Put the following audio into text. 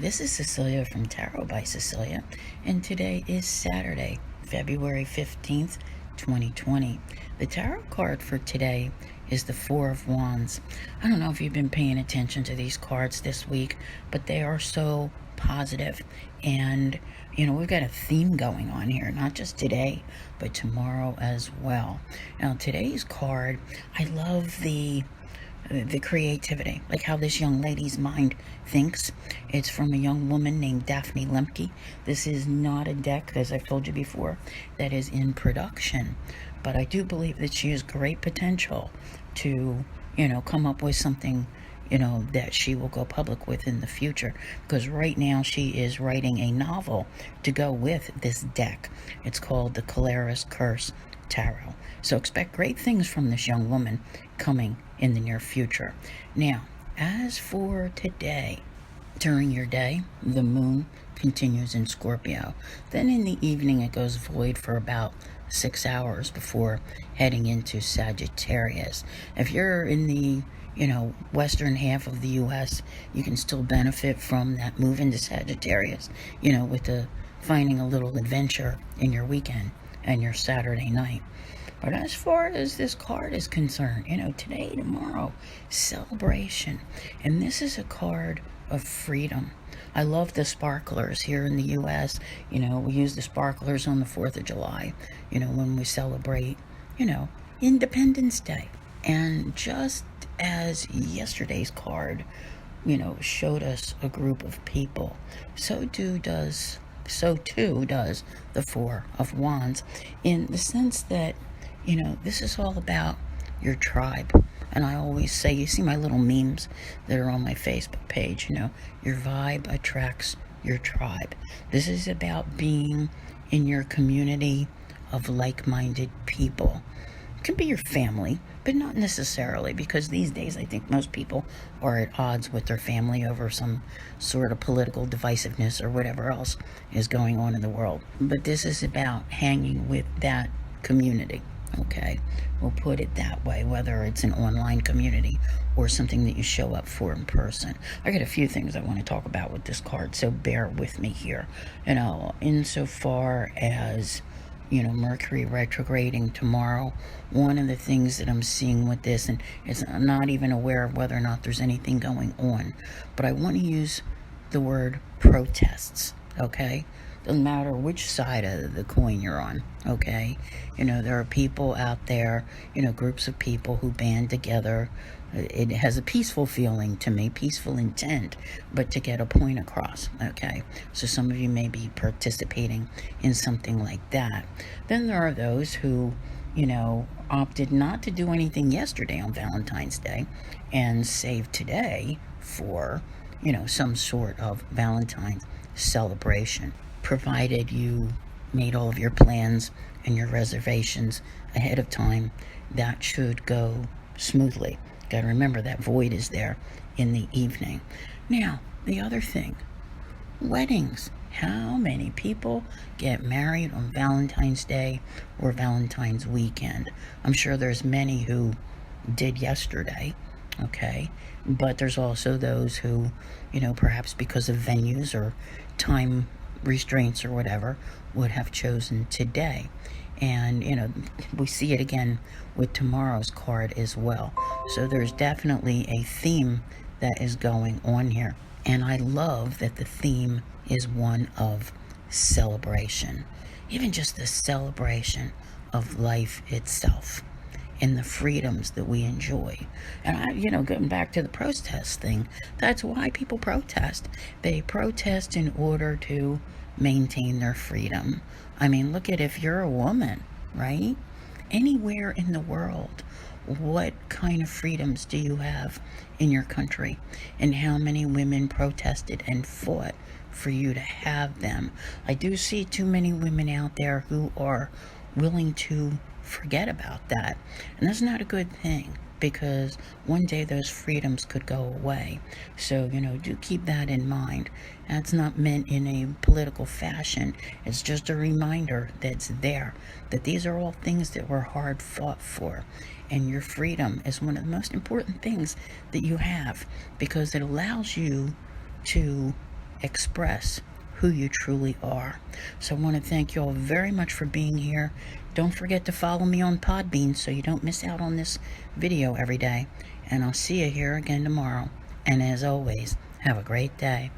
this is Cecilia from Tarot by Cecilia, and today is Saturday, February 15th, 2020. The tarot card for today is the Four of Wands. I don't know if you've been paying attention to these cards this week, but they are so positive, and we've got a theme going on here, not just today, but tomorrow as well. Now, today's card, I love the creativity, like how this young lady's mind thinks. It's from a young woman named Daphne Lemke. This is not a deck, as I've told you before, that is in production, but I do believe that she has great potential to, come up with something, that she will go public with in the future, because right now she is writing a novel to go with this deck. It's called The Keleres Curse Tarot. So expect great things from this young woman coming in the near future. Now, as for today, during your day, the moon continues in Scorpio. Then in the evening, it goes void for about 6 hours before heading into Sagittarius. If you're in the western half of the U.S., you can still benefit from that move into Sagittarius, with the finding a little adventure in your weekend and your Saturday night. But as far as this card is concerned, today, tomorrow, celebration. And this is a card of freedom. I love the sparklers here in the U.S. We use the sparklers on the 4th of July, when we celebrate, Independence Day. And just as yesterday's card, showed us a group of people, so too does the Four of Wands, in the sense that, this is all about your tribe. And I always say, you see my little memes that are on my Facebook page, your vibe attracts your tribe. This is about being in your community of like-minded people. It can be your family, but not necessarily, because these days I think most people are at odds with their family over some sort of political divisiveness or whatever else is going on in the world. But this is about hanging with that community. Okay, we'll put it that way, whether it's an online community or something that you show up for in person. I got a few things I want to talk about with this card, so bear with me here. Insofar as, Mercury retrograding tomorrow, one of the things that I'm seeing with this, and I'm not even aware of whether or not there's anything going on, but I want to use the word protests, okay? Doesn't matter which side of the coin you're on, okay? There are people out there, groups of people who band together. It has a peaceful feeling to me, peaceful intent, but to get a point across, okay? So some of you may be participating in something like that. Then there are those who, opted not to do anything yesterday on Valentine's Day and saved today for, some sort of Valentine's celebration. Provided you made all of your plans and your reservations ahead of time, that should go smoothly. Got to remember that void is there in the evening. Now, the other thing, weddings. How many people get married on Valentine's Day or Valentine's weekend? I'm sure there's many who did yesterday, okay? But there's also those who, perhaps because of venues or time restraints or whatever, would have chosen today. And we see it again with tomorrow's card as well. So there's definitely a theme that is going on here, and I love that the theme is one of celebration, even just the celebration of life itself and the freedoms that we enjoy. And going back to the protest thing, that's why people protest. They protest in order to maintain their freedom. I mean, look at, if you're a woman, right? Anywhere in the world, what kind of freedoms do you have in your country? And how many women protested and fought for you to have them? I do see too many women out there who are willing to forget about that. And that's not a good thing, because one day those freedoms could go away. So, do keep that in mind. That's not meant in a political fashion. It's just a reminder that's there, that these are all things that were hard fought for. And your freedom is one of the most important things that you have, because it allows you to express who you truly are. So I want to thank you all very much for being here. Don't forget to follow me on Podbean so you don't miss out on this video every day. And I'll see you here again tomorrow. And as always, have a great day.